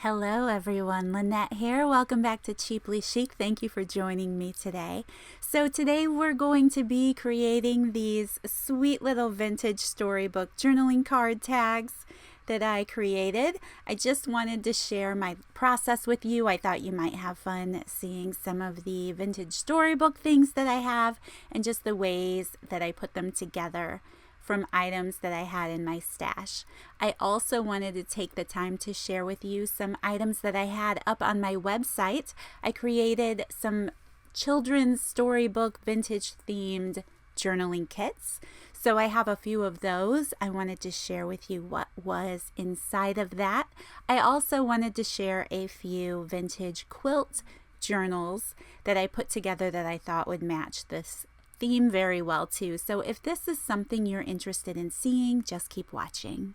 Hello everyone, Lynette here. Welcome back to Cheaply Chic. Thank you for joining me today. So today we're going to be creating these sweet little vintage storybook journaling card tags that I created. I just wanted to share my process with you. I thought you might have fun seeing some of the vintage storybook things that I have and just the ways that I put them together from items that I had in my stash. I also wanted to take the time to share with you some items that I had up on my website. I created some children's storybook vintage themed journaling kits. So I have a few of those. I wanted to share with you what was inside of that. I also wanted to share a few vintage quilt journals that I put together that I thought would match this theme very well too. So if this is something you're interested in seeing, just keep watching.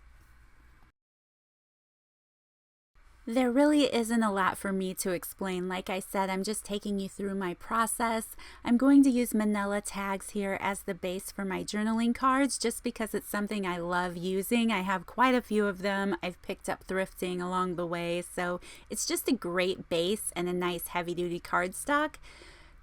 There really isn't a lot for me to explain. Like I said, I'm just taking you through my process. I'm going to use manila tags here as the base for my journaling cards just because it's something I love using. I have quite a few of them. I've picked up thrifting along the way, so it's just a great base and a nice heavy-duty cardstock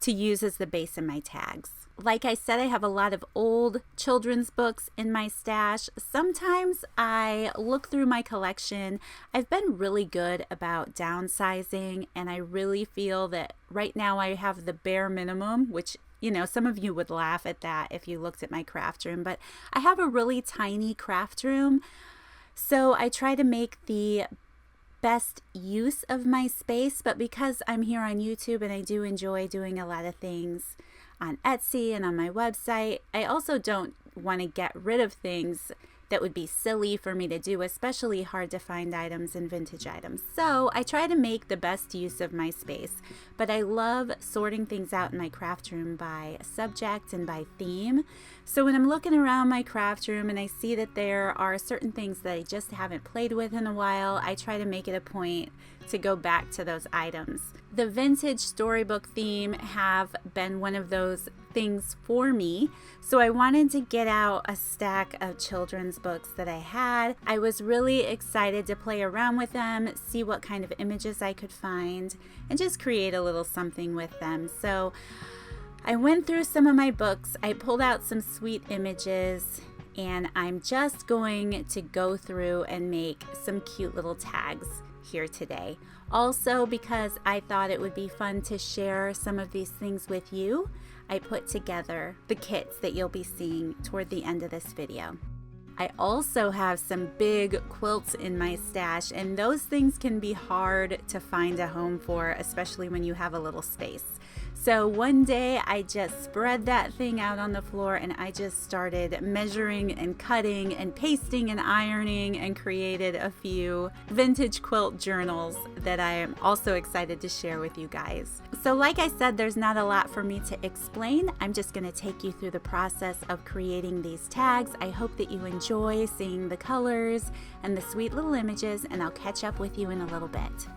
to use as the base of my tags. Like I said, I have a lot of old children's books in my stash. Sometimes I look through my collection. I've been really good about downsizing, and I really feel that right now I have the bare minimum, which, you know, some of you would laugh at that if you looked at my craft room, but I have a really tiny craft room. So I try to make the best use of my space, but because I'm here on YouTube and I do enjoy doing a lot of things on Etsy and on my website, I also don't want to get rid of things that would be silly for me to do, especially hard to find items and vintage items. So I try to make the best use of my space, but I love sorting things out in my craft room by subject and by theme. So when I'm looking around my craft room and I see that there are certain things that I just haven't played with in a while, I try to make it a point to go back to those items. The vintage storybook theme have been one of those things for me, so I wanted to get out a stack of children's books that I had. I was really excited to play around with them, see what kind of images I could find, and just create a little something with them. So I went through some of my books, I pulled out some sweet images, and I'm just going to go through and make some cute little tags here today. Also, because I thought it would be fun to share some of these things with you, I put together the kits that you'll be seeing toward the end of this video. I also have some big quilts in my stash, and those things can be hard to find a home for, especially when you have a little space. So one day I just spread that thing out on the floor and I just started measuring and cutting and pasting and ironing and created a few vintage quilt journals that I am also excited to share with you guys. So like I said, there's not a lot for me to explain. I'm just going to take you through the process of creating these tags. I hope that you enjoy seeing the colors and the sweet little images, and I'll catch up with you in a little bit.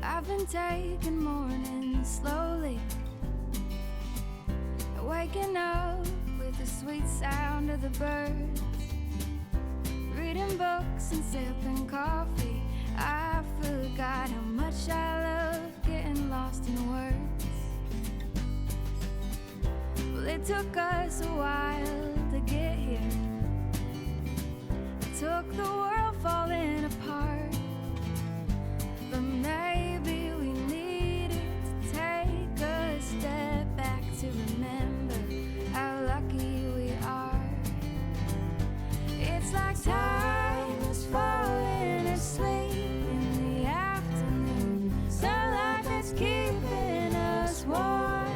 I've been taking mornings slowly, waking up with the sweet sound of the birds, reading books and sipping coffee. I forgot how much I love getting lost in words. Well, it took us a while to get here. It took the world falling apart, but maybe we needed to take a step back to remember how lucky we are. It's like time is falling asleep in the afternoon, sunlight that's keeping us warm.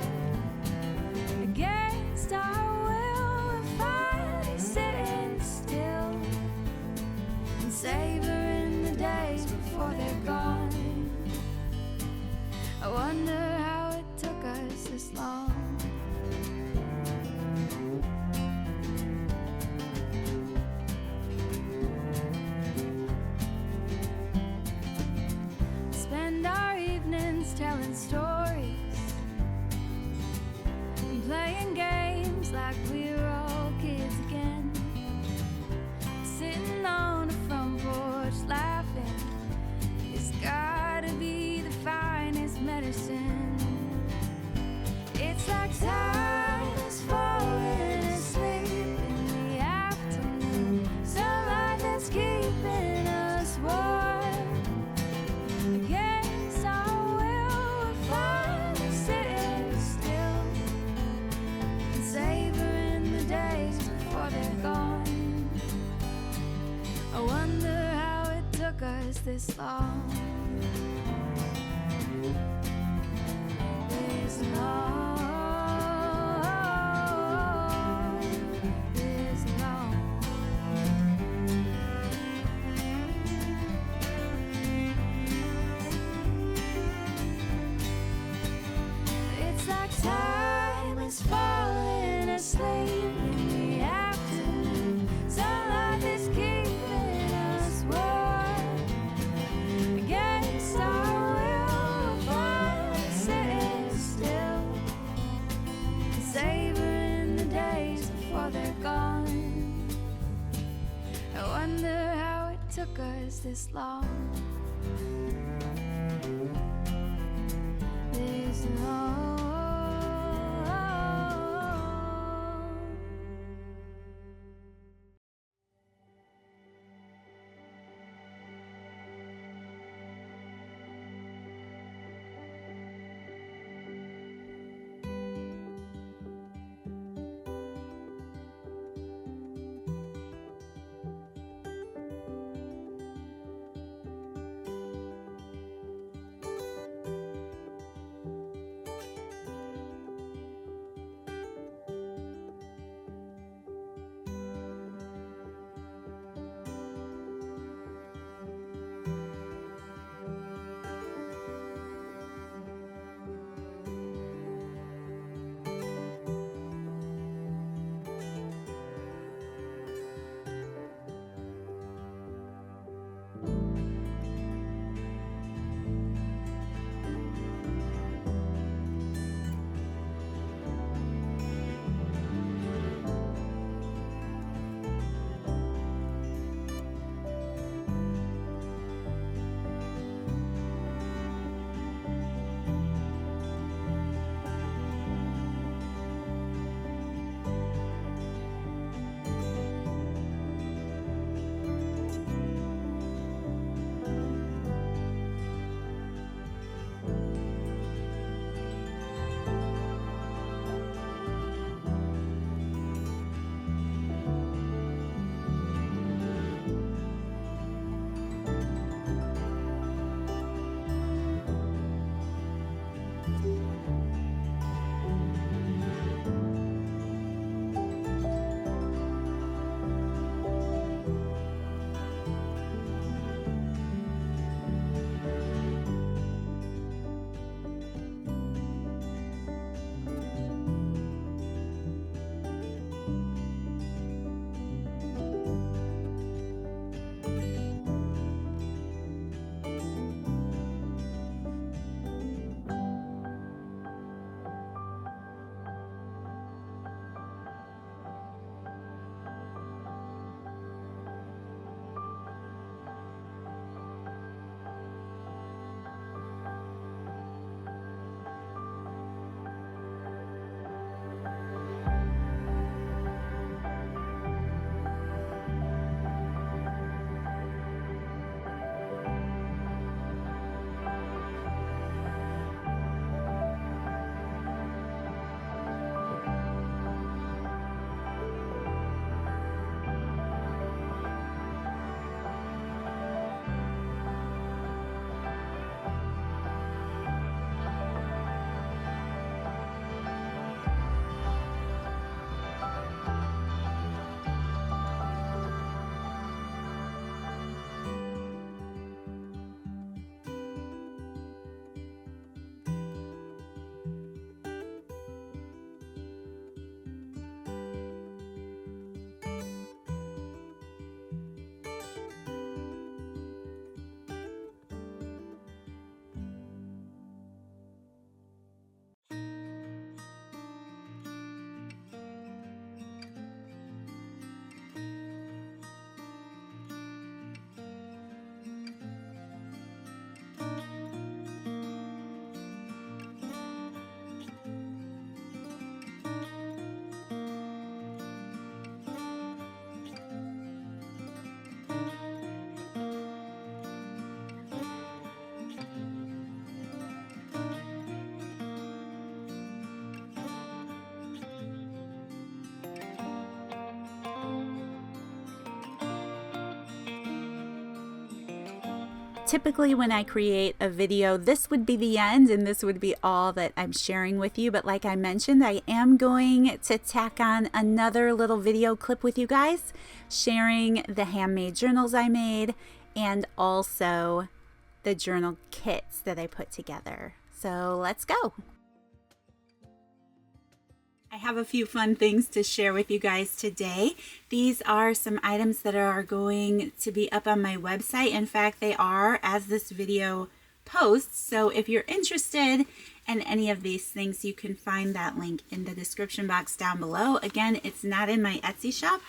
Against our will, we're finally sitting still and savoring the days before they're gone. wonder how it took us this long. Spend our evenings telling stories and playing games like we were all kids again. Sitting on the front porch laughing, it's gotta be the finest medicine. It's like time is falling asleep in the afternoon, sunlight that's keeping us warm. Against our will, we're finally sitting still and savoring the days before they're gone. I wonder how it took us this long. This long, this long. It's like time is falling asleep in the afternoon, sunlight is keeping us warm. Against our will, we're finally sitting still, savoring the days before they're gone. I wonder how it took us this long. This long. typically when I create a video, this would be the end and this would be all that I'm sharing with you. But like I mentioned, I am going to tack on another little video clip with you guys, sharing the handmade journals I made and also the journal kits that I put together. So let's go. I have a few fun things to share with you guys today. These are some items that are going to be up on my website. In fact, they are as this video posts. So if you're interested in any of these things, you can find that link in the description box down below. Again, it's not in my Etsy shop,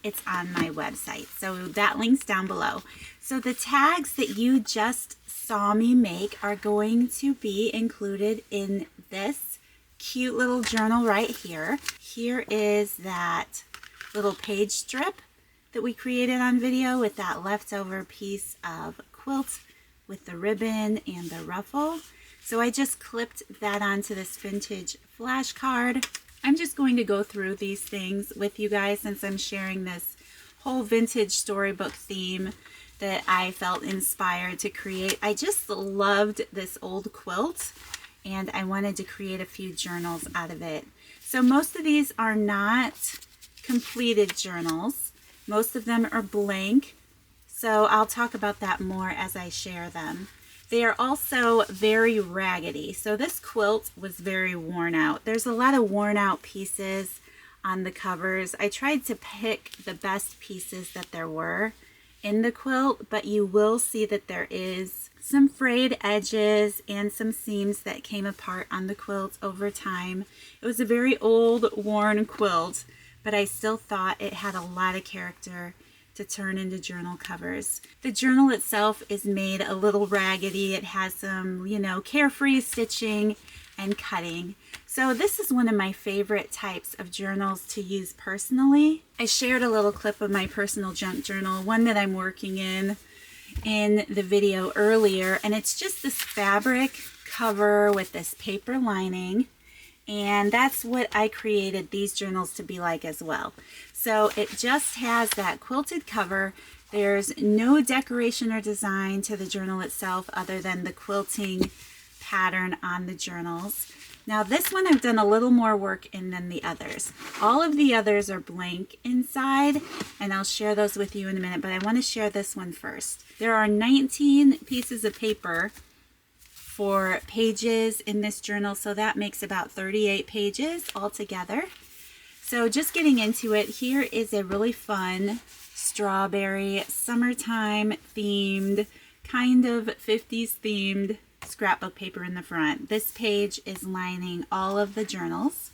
it's on my website. So that link's down below. So the tags that you just saw me make are going to be included in this cute little journal right here. Here is that little page strip that we created on video with that leftover piece of quilt with the ribbon and the ruffle. So I just clipped that onto this vintage flashcard. I'm just going to go through these things with you guys since I'm sharing this whole vintage storybook theme that I felt inspired to create. I just loved this old quilt and I wanted to create a few journals out of it. So most of these are not completed journals. Most of them are blank. So I'll talk about that more as I share them. They are also very raggedy. So this quilt was very worn out. There's a lot of worn out pieces on the covers. I tried to pick the best pieces that there were in the quilt, but you will see that there is some frayed edges and some seams that came apart on the quilt over time. It was a very old, worn quilt, but I still thought it had a lot of character to turn into journal covers. The journal itself is made a little raggedy. It has some, carefree stitching and cutting. So this is one of my favorite types of journals to use personally. I shared a little clip of my personal junk journal, one that I'm working in the video earlier, and it's just this fabric cover with this paper lining, and that's what I created these journals to be like as well. So it just has that quilted cover. There's no decoration or design to the journal itself other than the quilting pattern on the journals. Now this one I've done a little more work in than the others. All of the others are blank inside, and I'll share those with you in a minute, but I want to share this one first. There are 19 pieces of paper for pages in this journal, so that makes about 38 pages altogether. So just getting into it, here is a really fun strawberry summertime themed, kind of 50s themed scrapbook paper in the front. This page is lining all of the journals.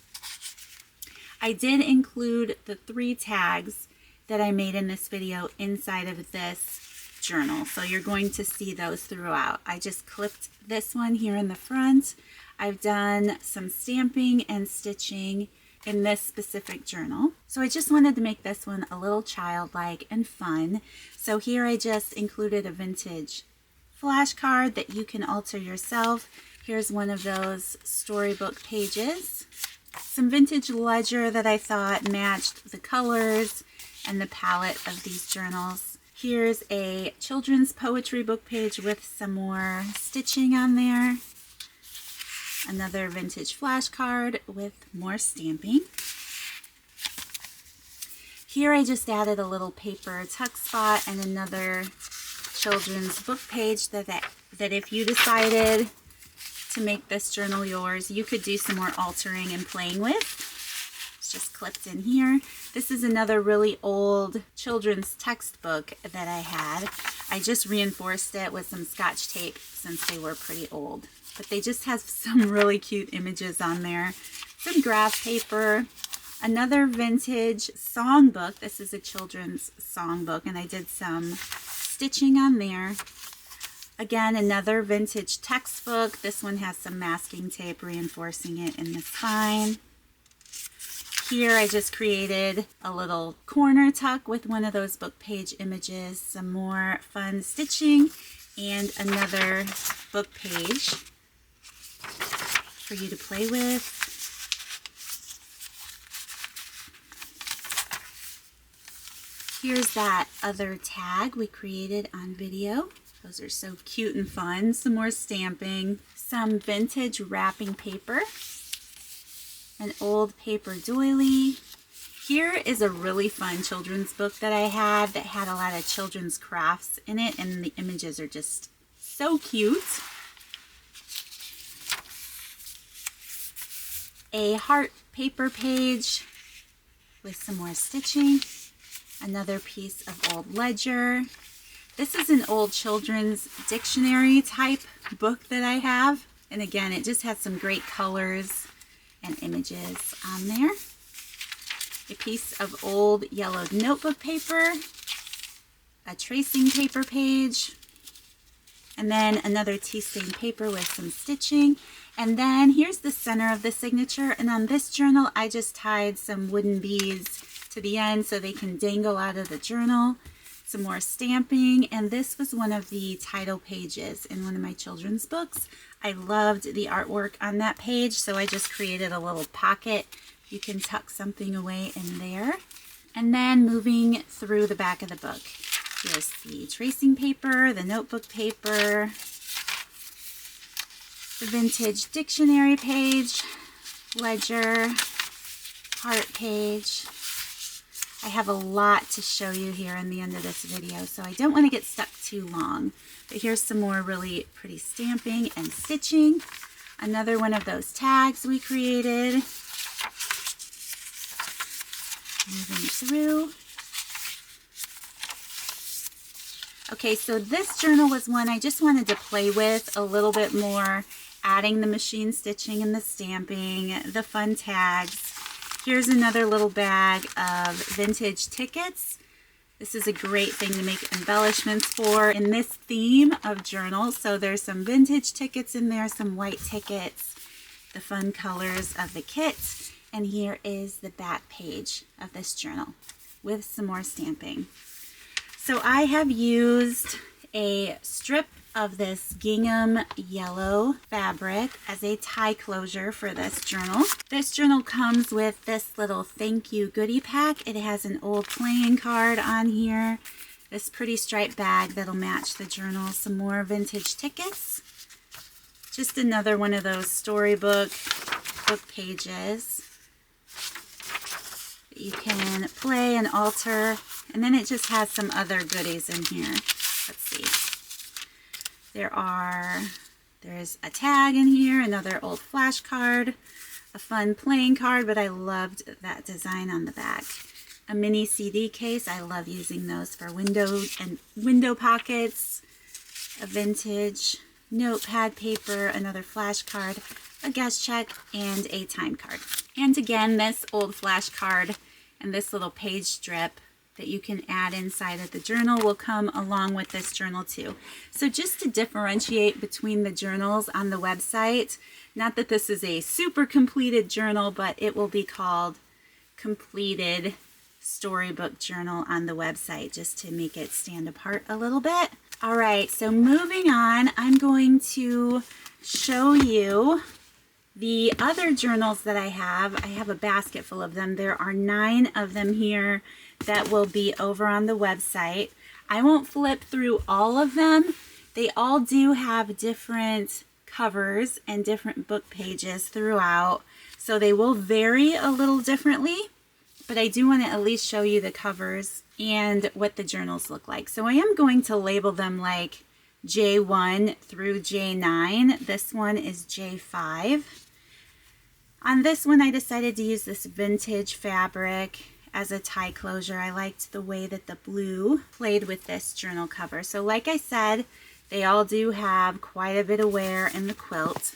I did include the 3 tags that I made in this video inside of this journal, so you're going to see those throughout. I just clipped this one here in the front. I've done some stamping and stitching in this specific journal. So I just wanted to make this one a little childlike and fun. So here I just included a vintage flashcard that you can alter yourself. Here's one of those storybook pages. Some vintage ledger that I thought matched the colors and the palette of these journals. Here's a children's poetry book page with some more stitching on there. Another vintage flashcard with more stamping. Here I just added a little paper tuck spot and another children's book page that if you decided to make this journal yours, you could do some more altering and playing with. It's just clipped in here. This is another really old children's textbook that I had. I just reinforced it with some Scotch tape since they were pretty old. But they just have some really cute images on there. Some graph paper. Another vintage songbook. This is a children's songbook, and I did some stitching on there. Again, another vintage textbook. This one has some masking tape reinforcing it in the spine. Here I just created a little corner tuck with one of those book page images, some more fun stitching, and another book page for you to play with. Here's that other tag we created on video. Those are so cute and fun. Some more stamping, some vintage wrapping paper, an old paper doily. Here is a really fun children's book that I had that had a lot of children's crafts in it, and the images are just so cute. A heart paper page with some more stitching. Another piece of old ledger. This is an old children's dictionary type book that I have. And again, it just has some great colors and images on there. A piece of old yellowed notebook paper. A tracing paper page. And then another tea stained paper with some stitching. And then here's the center of the signature. And on this journal, I just tied some wooden beads to the end so they can dangle out of the journal. Some more stamping, and this was one of the title pages in one of my children's books. I loved the artwork on that page, so I just created a little pocket. You can tuck something away in there. And then moving through the back of the book. Here's the tracing paper, the notebook paper, the vintage dictionary page, ledger, heart page. I have a lot to show you here in the end of this video, so I don't want to get stuck too long. But here's some more really pretty stamping and stitching. Another one of those tags we created. Moving through. Okay, so this journal was one I just wanted to play with a little bit more, adding the machine stitching and the stamping, the fun tags. Here's another little bag of vintage tickets. This is a great thing to make embellishments for in this theme of journals. So there's some vintage tickets in there, some white tickets, the fun colors of the kit. And here is the back page of this journal with some more stamping. So I have used a strip of this gingham yellow fabric as a tie closure for this journal. This journal comes with this little thank you goodie pack. It has an old playing card on here, this pretty striped bag that'll match the journal, some more vintage tickets, just another one of those storybook book pages that you can play and alter, and then it just has some other goodies in here. Let's see. There's a tag in here, another old flashcard, a fun playing card, but I loved that design on the back. A mini CD case, I love using those for windows and window pockets. A vintage notepad paper, another flashcard, a guest check, and a time card. And again, this old flashcard and this little page strip that you can add inside of the journal will come along with this journal too. So just to differentiate between the journals on the website, not that this is a super completed journal, but it will be called Completed Storybook Journal on the website, just to make it stand apart a little bit. All right, so moving on, I'm going to show you the other journals that I have. I have a basket full of them. There are 9 of them here that will be over on the website. I won't flip through all of them. They all do have different covers and different book pages throughout, so they will vary a little differently, but I do want to at least show you the covers and what the journals look like. So I am going to label them like J1 through J9. This one is J5. On this one, I decided to use this vintage fabric as a tie closure. I liked the way that the blue played with this journal cover. So like I said, they all do have quite a bit of wear in the quilt.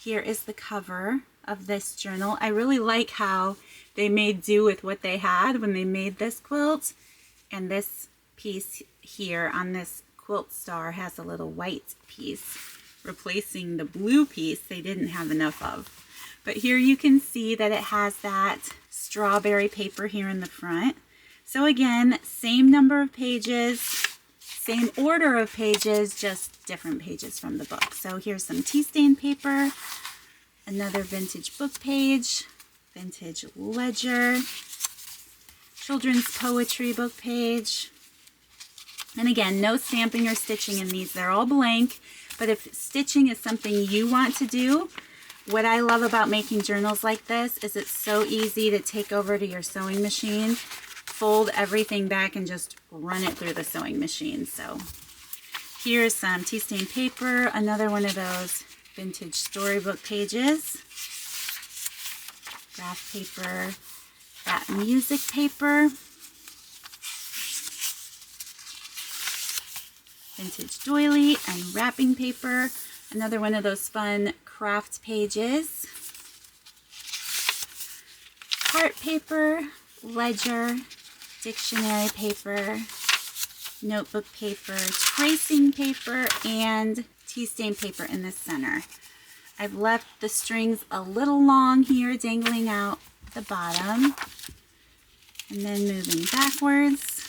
Here is the cover of this journal. I really like how they made do with what they had when they made this quilt. And this piece here on this quilt star has a little white piece replacing the blue piece they didn't have enough of. But here you can see that it has that strawberry paper here in the front. So again, same number of pages, same order of pages, just different pages from the book. So here's some tea stain paper, another vintage book page, vintage ledger, children's poetry book page, And again, no stamping or stitching in these. They're all blank. But if stitching is something you want to do, what I love about making journals like this is it's so easy to take over to your sewing machine, fold everything back, and just run it through the sewing machine. So here's some tea stain paper, another one of those vintage storybook pages, graph paper, that music paper, vintage doily and wrapping paper, another one of those fun craft pages, heart paper, ledger, dictionary paper, notebook paper, tracing paper, and tea stain paper in the center. I've left the strings a little long here, dangling out the bottom, and then moving backwards.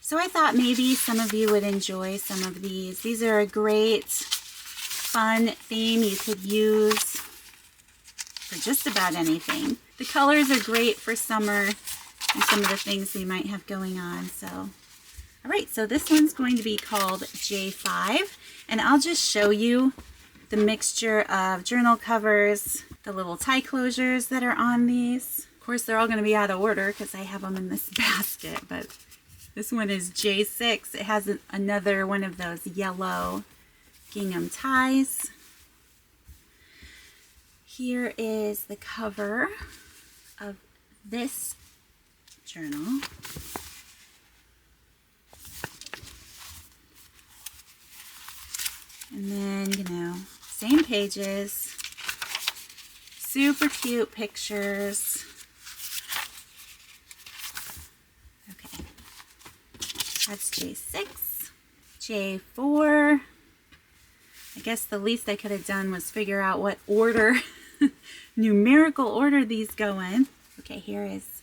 So I thought maybe some of you would enjoy some of these. These are a great, fun theme you could use for just about anything. The colors are great for summer and some of the things we might have going on. So, all right, so this one's going to be called J5, and I'll just show you the mixture of journal covers, the little tie closures that are on these. Of course, they're all going to be out of order because I have them in this basket, but this one is J6. It has another one of those yellow gingham ties. Here is the cover of this journal. And then, you know, same pages, super cute pictures. Okay, that's J6, J4. I guess the least I could have done was figure out what order, numerical order these go in. Okay, here is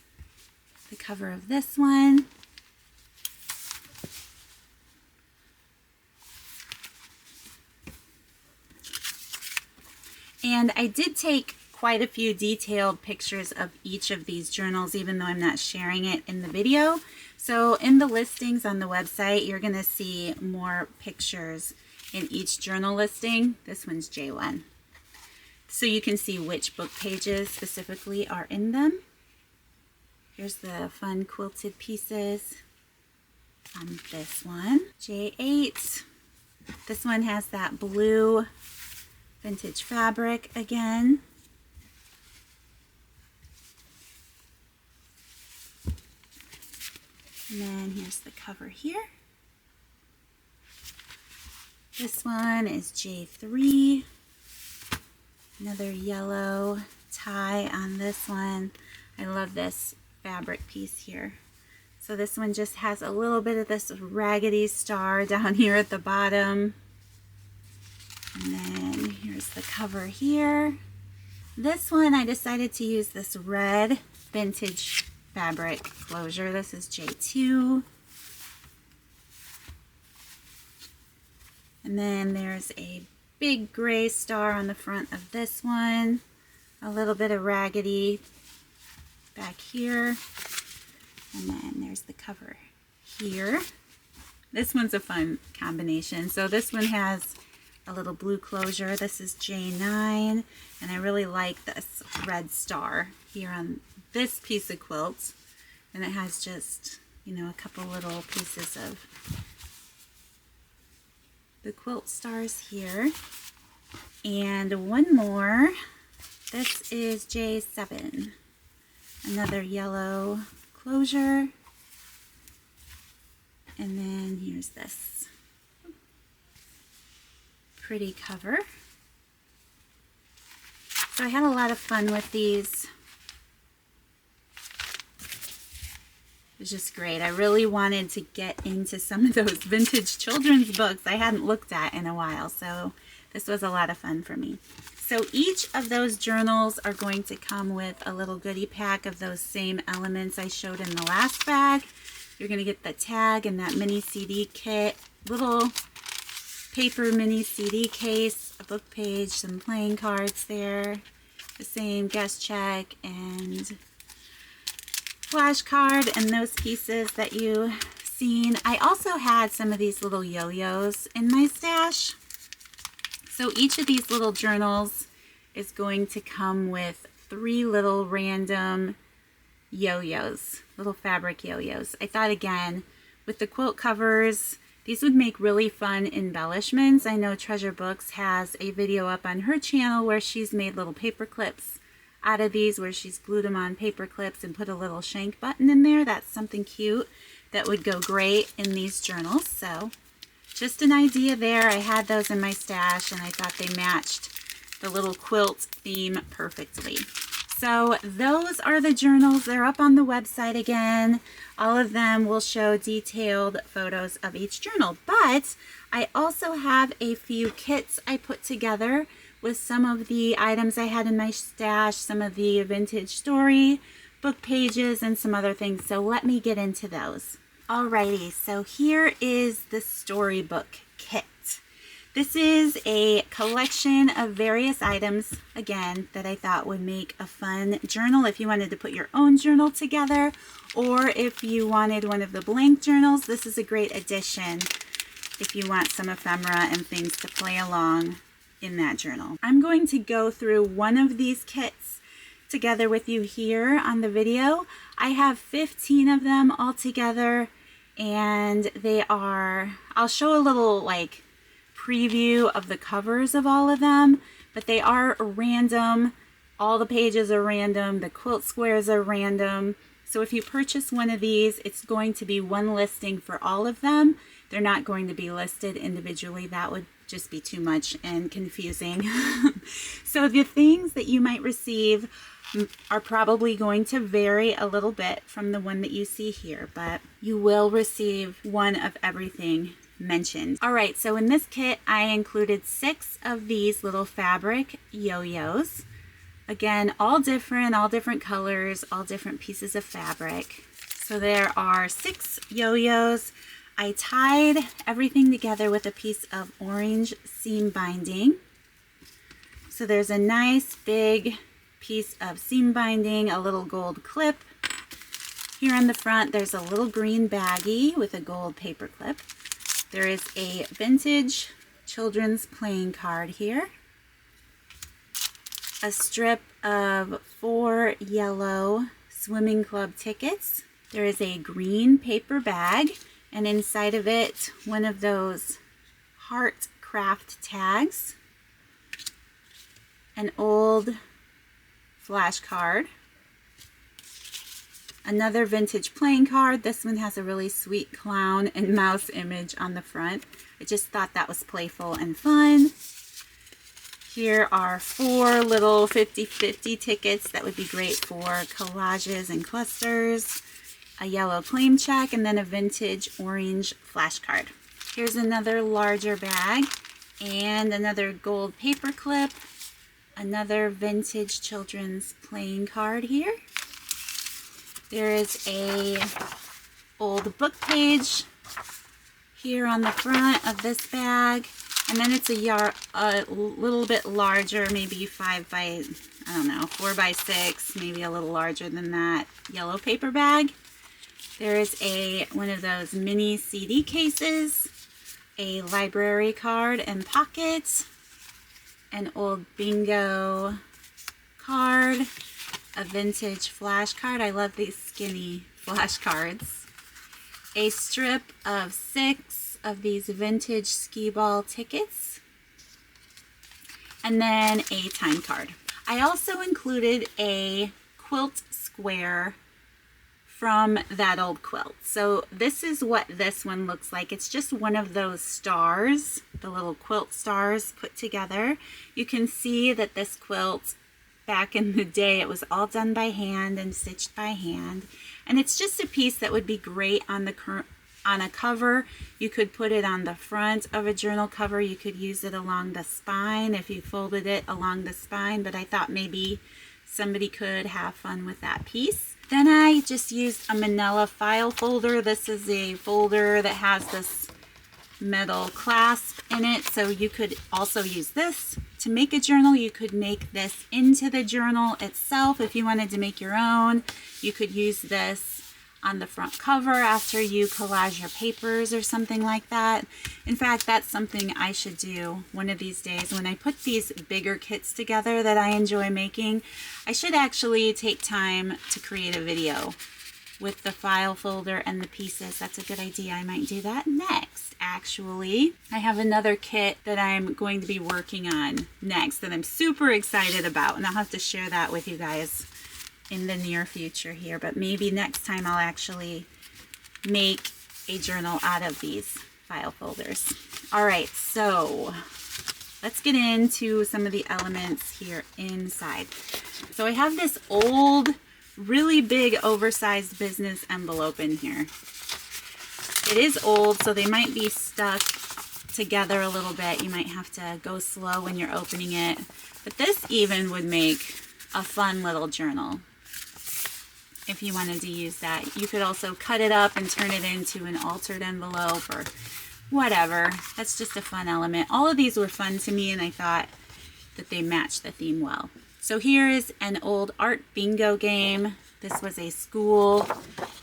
the cover of this one. And I did take quite a few detailed pictures of each of these journals, even though I'm not sharing it in the video. So in the listings on the website, you're going to see more pictures in each journal listing. This one's J1. So you can see which book pages specifically are in them. Here's the fun quilted pieces on this one. J8. This one has that blue vintage fabric again. And then here's the cover here. This one is J3. Another yellow tie on this one. I love this fabric piece here. So this one just has a little bit of this raggedy star down here at the bottom. And then here's the cover here. This one I decided to use this red vintage fabric closure. This is J2. And then there's a big gray star on the front of this one. A little bit of raggedy back here. And then there's the cover here. This one's a fun combination. So this one has a little blue closure. This is J9, and I really like this red star here on this piece of quilt, and it has just, you know, a couple little pieces of the quilt stars here, and one more. This is J7, another yellow closure, and then here's this pretty cover. So I had a lot of fun with these. It was just great. I really wanted to get into some of those vintage children's books I hadn't looked at in a while, so this was a lot of fun for me. So each of those journals are going to come with a little goodie pack of those same elements I showed in the last bag. You're going to get the tag and that mini CD kit, little paper mini CD case, a book page, some playing cards there, the same guest check, and flashcard and those pieces that you seen. I also had some of these little yo-yos in my stash. So each of these little journals is going to come with 3 little random yo-yos, little fabric yo-yos. I thought, again, with the quilt covers, these would make really fun embellishments. I know Treasure Books has a video up on her channel where she's made little paper clips out of these, where she's glued them on paper clips and put a little shank button in there. That's something cute that would go great in these journals. So just an idea there. I had those in my stash and I thought they matched the little quilt theme perfectly. So those are the journals. They're up on the website again. All of them will show detailed photos of each journal. But I also have a few kits I put together with some of the items I had in my stash, some of the vintage story book pages, and some other things. So let me get into those. Alrighty, so here is the Storybook kit. This is a collection of various items, again, that I thought would make a fun journal if you wanted to put your own journal together, or if you wanted one of the blank journals. This is a great addition if you want some ephemera and things to play along in that journal. I'm going to go through one of these kits together with you here on the video. I have 15 of them all together, and they are, I'll show a little like preview of the covers of all of them, but they are random. All the pages are random. The quilt squares are random. So if you purchase one of these, it's going to be one listing for all of them. They're not going to be listed individually. That would just be too much and confusing. So the things that you might receive are probably going to vary a little bit from the one that you see here, but you will receive one of everything mentioned. All right, so in this kit, I included 6 of these little fabric yo-yos. Again, all different colors, all different pieces of fabric. So there are 6 yo-yos. I tied everything together with a piece of orange seam binding. So there's a nice big piece of seam binding, a little gold clip. Here on the front, there's a little green baggie with a gold paper clip. There is a vintage children's playing card here. A strip of 4 yellow swimming club tickets. There is a green paper bag, and inside of it, one of those heart craft tags. An old flashcard. Another vintage playing card. This one has a really sweet clown and mouse image on the front. I just thought that was playful and fun. Here are 4 little 50-50 tickets that would be great for collages and clusters. A yellow claim check, and then a vintage orange flashcard. Here's another larger bag and another gold paper clip. Another vintage children's playing card here. There is a old book page here on the front of this bag, and then it's a little bit larger, maybe 5 by, I don't know, 4 by 6, maybe a little larger than that, yellow paper bag. There is one of those mini CD cases, a library card and pocket, an old bingo card, a vintage flashcard. I love these skinny flashcards. A strip of 6 of these vintage skee ball tickets. And then a time card. I also included a quilt square from that old quilt. So this is what this one looks like. It's just one of those stars, the little quilt stars put together. You can see that this quilt, back in the day, it was all done by hand and stitched by hand. And it's just a piece that would be great on a cover. You could put it on the front of a journal cover. You could use it along the spine if you folded it along the spine, but I thought maybe somebody could have fun with that piece. Then I just used a manila file folder. This is a folder that has this metal clasp in it, so you could also use this to make a journal. You could make this into the journal itself if you wanted to make your own. You could use this on the front cover after you collage your papers or something like that. In fact, that's something I should do one of these days. When I put these bigger kits together that I enjoy making, I should actually take time to create a video with the file folder and the pieces. That's a good idea. I might do that next. Actually, I have another kit that I'm going to be working on next that I'm super excited about, and I'll have to share that with you guys in the near future here, but maybe next time I'll actually make a journal out of these file folders. All right, so let's get into some of the elements here inside. So I have this old, really big, oversized business envelope in here. It is old, so they might be stuck together a little bit. You might have to go slow when you're opening it, but this even would make a fun little journal if you wanted to use that. You could also cut it up and turn it into an altered envelope or whatever. That's just a fun element. All of these were fun to me, and I thought that they matched the theme well. So here is an old art bingo game. This was a school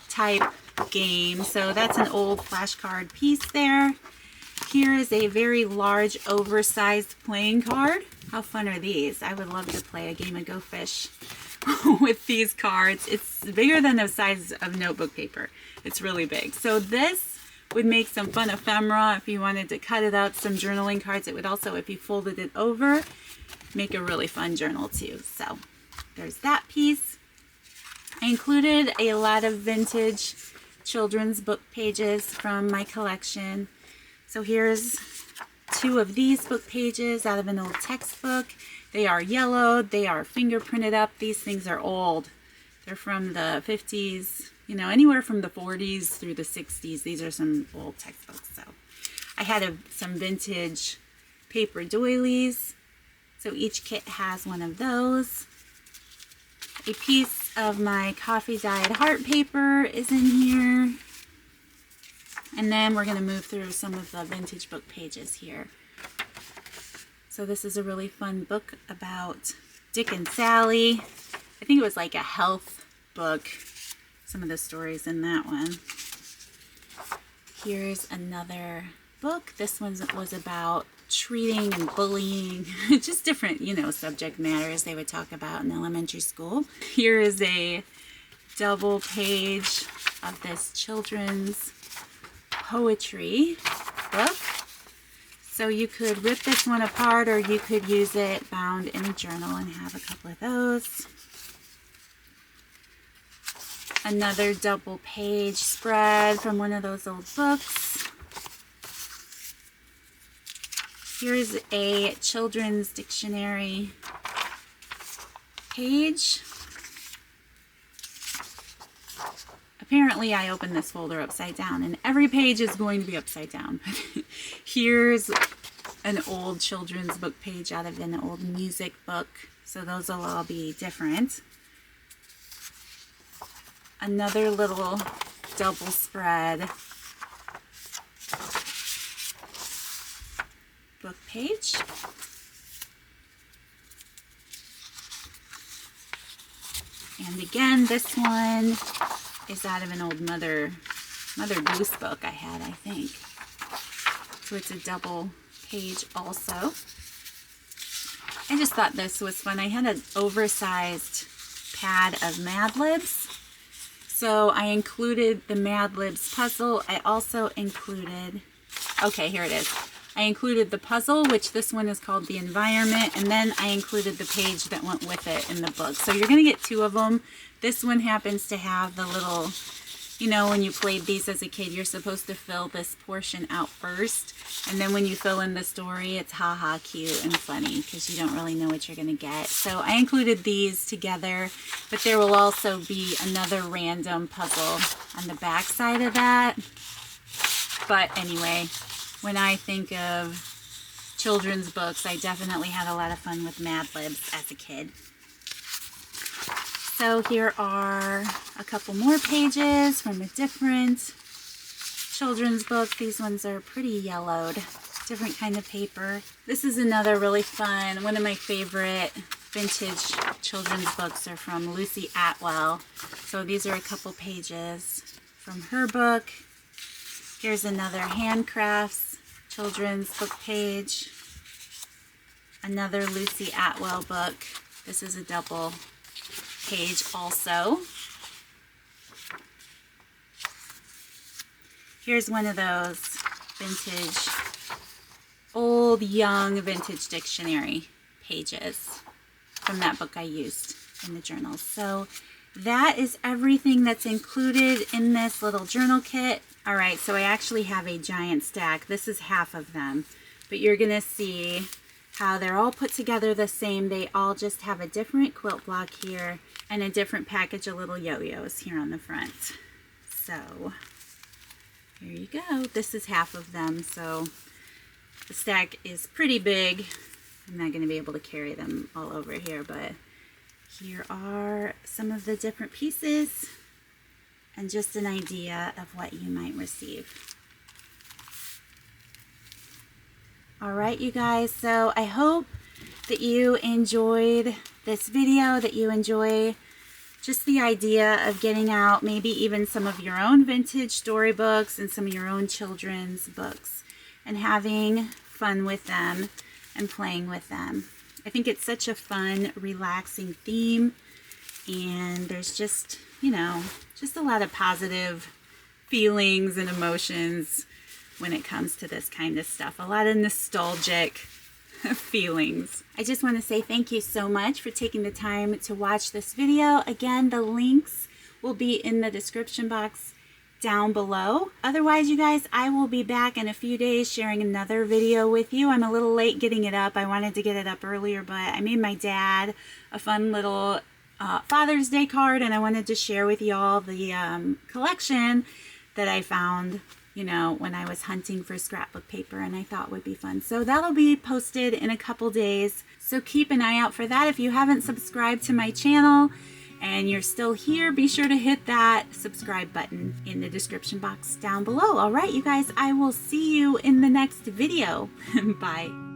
type game. So that's an old flashcard piece there. Here is a very large, oversized playing card. How fun are these? I would love to play a game of Go Fish with these cards. It's bigger than the size of notebook paper. It's really big. So this would make some fun ephemera if you wanted to cut it up, some journaling cards. It would also, if you folded it over, make a really fun journal too. So there's that piece. I included a lot of vintage children's book pages from my collection. So here's 2 of these book pages out of an old textbook. They are yellowed, they are fingerprinted up. These things are old. They're from the 50s, you know, anywhere from the 40s through the 60s. These are some old textbooks. So I had some vintage paper doilies. So each kit has one of those. A piece of my coffee dyed heart paper is in here. And then we're going to move through some of the vintage book pages here. So this is a really fun book about Dick and Sally. I think it was like a health book. Some of the stories in that one. Here's another book. This one was about treating and bullying. Just different, you know, subject matters they would talk about in elementary school. Here is a double page of this children's poetry book. So you could rip this one apart, or you could use it bound in a journal and have a couple of those. Another double page spread from one of those old books. Here's a children's dictionary page. Apparently I opened this folder upside down, and every page is going to be upside down. Here's an old children's book page out of an old music book. So those will all be different. Another little double spread book page. And again, this one is out of an old Mother Goose book I had, I think. So it's a double page also. I just thought this was fun. I had an oversized pad of Mad Libs. So I included the Mad Libs puzzle. I also included, okay, here it is. I included the puzzle, which this one is called The Environment, and then I included the page that went with it in the book. So you're going to get 2 of them. This one happens to have the little, you know, when you played these as a kid, you're supposed to fill this portion out first. And then when you fill in the story, it's ha-ha cute and funny because you don't really know what you're going to get. So I included these together, but there will also be another random puzzle on the back side of that. But anyway, when I think of children's books, I definitely had a lot of fun with Mad Libs as a kid. So here are a couple more pages from a different children's book. These ones are pretty yellowed. different kind of paper. This is another really fun, one of my favorite vintage children's books are from Lucy Atwell. So these are a couple pages from her book. Here's another handcrafts children's book page. Another Lucy Atwell book. This is a double page also. Here's one of those vintage, old, young vintage dictionary pages from that book I used in the journal. So that is everything that's included in this little journal kit. All right, so I actually have a giant stack. This is half of them, but you're gonna see how they're all put together the same. They all just have a different quilt block here and a different package of little yo-yos here on the front. So here you go. This is half of them, so the stack is pretty big. I'm not going to be able to carry them all over here, but here are some of the different pieces and just an idea of what you might receive. All right, you guys, so I hope that you enjoyed this video, that you enjoy just the idea of getting out maybe even some of your own vintage storybooks and some of your own children's books and having fun with them and playing with them. I think it's such a fun, relaxing theme, and there's just, you know, just a lot of positive feelings and emotions when it comes to this kind of stuff. A lot of nostalgic feelings. I just want to say thank you so much for taking the time to watch this video. Again, the links will be in the description box down below. Otherwise, you guys, I will be back in a few days sharing another video with you. I'm a little late getting it up. I wanted to get it up earlier, but I made my dad a fun little Father's Day card, and I wanted to share with you all the collection that I found, you know, when I was hunting for scrapbook paper, and I thought would be fun. So that'll be posted in a couple days. So keep an eye out for that. If you haven't subscribed to my channel and you're still here, be sure to hit that subscribe button in the description box down below. All right, you guys, I will see you in the next video. Bye.